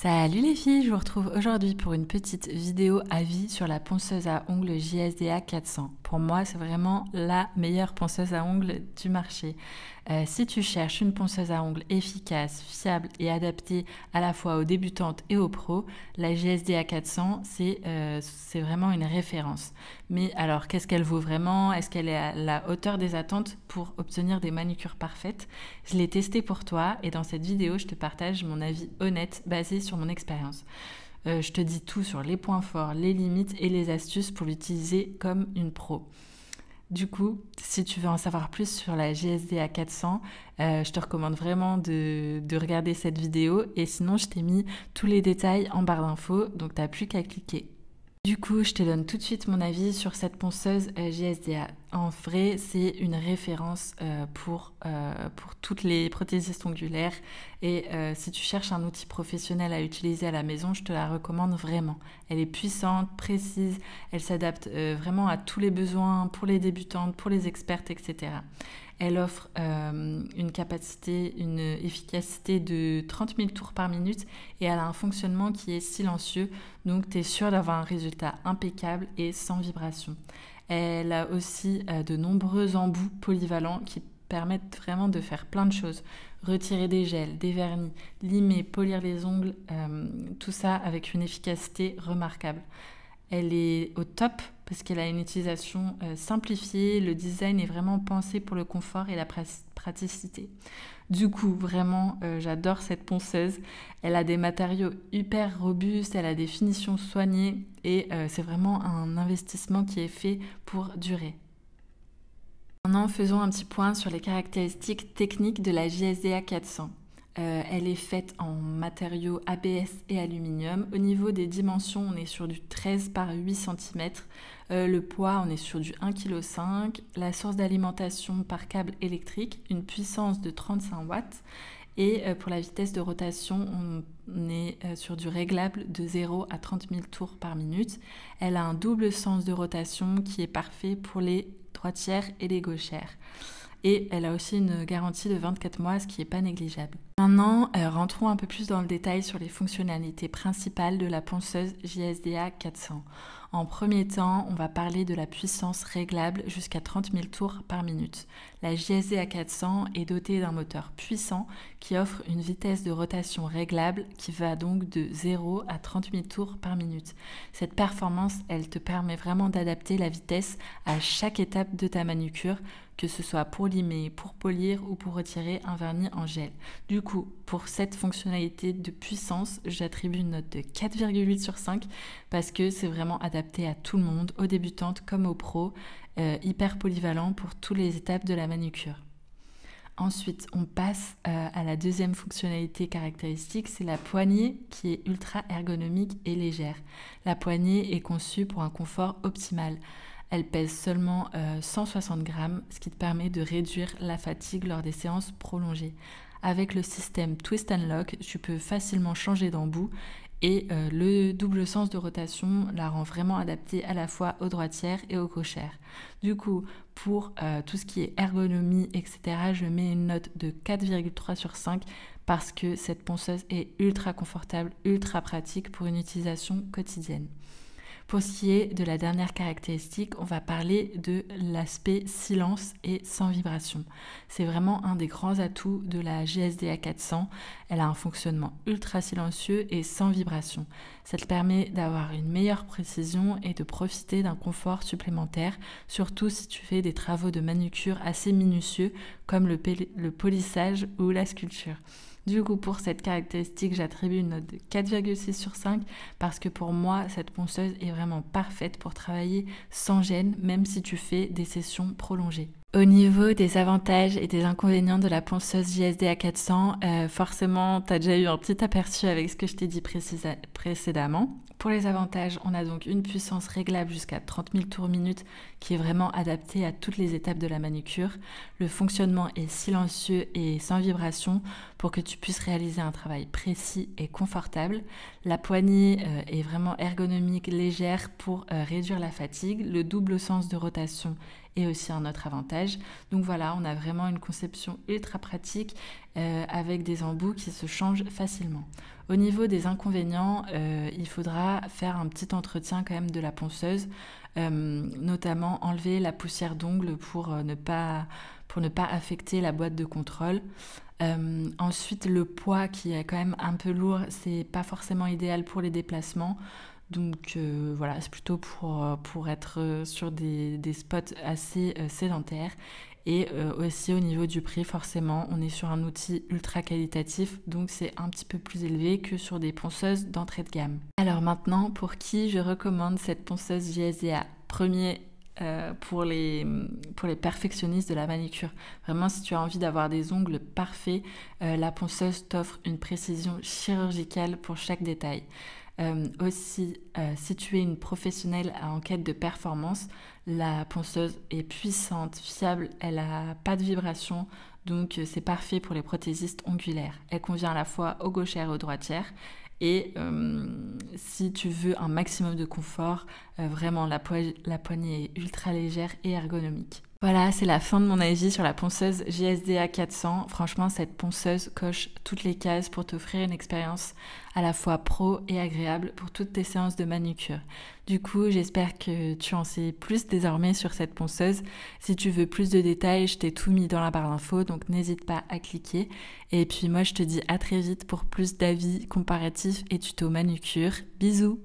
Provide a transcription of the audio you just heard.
Salut les filles, je vous retrouve aujourd'hui pour une petite vidéo avis sur la ponceuse à ongles JSDA 400. Pour moi, c'est vraiment la meilleure ponceuse à ongles du marché. Si tu cherches une ponceuse à ongles efficace, fiable et adaptée à la fois aux débutantes et aux pros, la JSDA 400, c'est vraiment une référence. Mais alors, qu'est-ce qu'elle vaut vraiment? Est-ce qu'elle est à la hauteur des attentes pour obtenir des manucures parfaites? Je l'ai testée pour toi et dans cette vidéo, je te partage mon avis honnête basé sur mon expérience. Je te dis tout sur les points forts, les limites et les astuces pour l'utiliser comme une pro. Du coup, si tu veux en savoir plus sur la JSDA 400, je te recommande vraiment de regarder cette vidéo et sinon je t'ai mis tous les détails en barre d'infos, donc tu n'as plus qu'à cliquer. Du coup, je te donne tout de suite mon avis sur cette ponceuse JSDA. En vrai, c'est une référence pour toutes les prothésistes ongulaires et si tu cherches un outil professionnel à utiliser à la maison, je te la recommande vraiment. Elle est puissante, précise, elle s'adapte vraiment à tous les besoins pour les débutantes, pour les expertes, etc. Elle offre une capacité, une efficacité de 30 000 tours par minute et elle a un fonctionnement qui est silencieux, donc tu es sûr d'avoir un résultat impeccable et sans vibration. Elle a aussi de nombreux embouts polyvalents qui permettent vraiment de faire plein de choses. Retirer des gels, des vernis, limer, polir les ongles, tout ça avec une efficacité remarquable. Elle est au top parce qu'elle a une utilisation simplifiée, le design est vraiment pensé pour le confort et la praticité. Du coup, vraiment, j'adore cette ponceuse. Elle a des matériaux hyper robustes, elle a des finitions soignées et c'est vraiment un investissement qui est fait pour durer. Maintenant, faisons un petit point sur les caractéristiques techniques de la JSDA 400. Elle est faite en matériaux ABS et aluminium. Au niveau des dimensions, on est sur du 13 par 8 cm. Le poids, on est sur du 1,5 kg. La source d'alimentation par câble électrique, une puissance de 35 watts. Et pour la vitesse de rotation, on est sur du réglable de 0 à 30 000 tours par minute. Elle a un double sens de rotation qui est parfait pour les droitières et les gauchères. Et elle a aussi une garantie de 24 mois, ce qui n'est pas négligeable. Maintenant, rentrons un peu plus dans le détail sur les fonctionnalités principales de la ponceuse JSDA 400. En premier temps, on va parler de la puissance réglable jusqu'à 30 000 tours par minute. La JSDA 400 est dotée d'un moteur puissant qui offre une vitesse de rotation réglable qui va donc de 0 à 30 000 tours par minute. Cette performance, elle te permet vraiment d'adapter la vitesse à chaque étape de ta manucure, que ce soit pour limer, pour polir ou pour retirer un vernis en gel. Du coup, pour cette fonctionnalité de puissance, j'attribue une note de 4,8 sur 5 parce que c'est vraiment adapté à tout le monde, aux débutantes comme aux pros, hyper polyvalent pour toutes les étapes de la manucure. Ensuite, on passe à la deuxième fonctionnalité caractéristique, c'est la poignée qui est ultra ergonomique et légère. La poignée est conçue pour un confort optimal. Elle pèse seulement 160 grammes, ce qui te permet de réduire la fatigue lors des séances prolongées. Avec le système Twist and Lock, tu peux facilement changer d'embout et le double sens de rotation la rend vraiment adaptée à la fois aux droitières et aux gauchères. Du coup, pour tout ce qui est ergonomie, etc., je mets une note de 4,3 sur 5 parce que cette ponceuse est ultra confortable, ultra pratique pour une utilisation quotidienne. Pour ce qui est de la dernière caractéristique, on va parler de l'aspect silence et sans vibration. C'est vraiment un des grands atouts de la JSDA 400. Elle a un fonctionnement ultra silencieux et sans vibration. Ça te permet d'avoir une meilleure précision et de profiter d'un confort supplémentaire, surtout si tu fais des travaux de manucure assez minutieux comme le polissage ou la sculpture. Du coup, pour cette caractéristique, j'attribue une note de 4,6 sur 5 parce que pour moi, cette ponceuse est vraiment parfaite pour travailler sans gêne, même si tu fais des sessions prolongées. Au niveau des avantages et des inconvénients de la ponceuse JSDA 400, forcément, tu as déjà eu un petit aperçu avec ce que je t'ai dit précédemment. Pour les avantages, on a donc une puissance réglable jusqu'à 30 000 tours minute qui est vraiment adaptée à toutes les étapes de la manucure. Le fonctionnement est silencieux et sans vibration pour que tu puisses réaliser un travail précis et confortable. La poignée est vraiment ergonomique, légère pour réduire la fatigue. Le double sens de rotation et aussi un autre avantage. Donc voilà, on a vraiment une conception ultra pratique avec des embouts qui se changent facilement. Au niveau des inconvénients, il faudra faire un petit entretien quand même de la ponceuse, notamment enlever la poussière d'ongles pour ne pas affecter la boîte de contrôle. Ensuite, le poids qui est quand même un peu lourd, c'est pas forcément idéal pour les déplacements. Donc voilà, c'est plutôt pour être sur des spots assez sédentaires. Et aussi au niveau du prix, forcément, on est sur un outil ultra qualitatif, donc c'est un petit peu plus élevé que sur des ponceuses d'entrée de gamme. Alors maintenant, pour qui je recommande cette ponceuse JSDA? Premier, pour les perfectionnistes de la manicure. Vraiment, si tu as envie d'avoir des ongles parfaits, la ponceuse t'offre une précision chirurgicale pour chaque détail. Aussi, si tu es une professionnelle en quête de performance, la ponceuse est puissante, fiable, elle n'a pas de vibration, donc c'est parfait pour les prothésistes ongulaires. Elle convient à la fois aux gauchères et aux droitières. Et si tu veux un maximum de confort, vraiment la poignée est ultra légère et ergonomique. Voilà, c'est la fin de mon avis sur la ponceuse JSDA 400. Franchement, cette ponceuse coche toutes les cases pour t'offrir une expérience à la fois pro et agréable pour toutes tes séances de manucure. Du coup, j'espère que tu en sais plus désormais sur cette ponceuse. Si tu veux plus de détails, je t'ai tout mis dans la barre d'infos, donc n'hésite pas à cliquer. Et puis moi, je te dis à très vite pour plus d'avis comparatifs et tutos manucure. Bisous!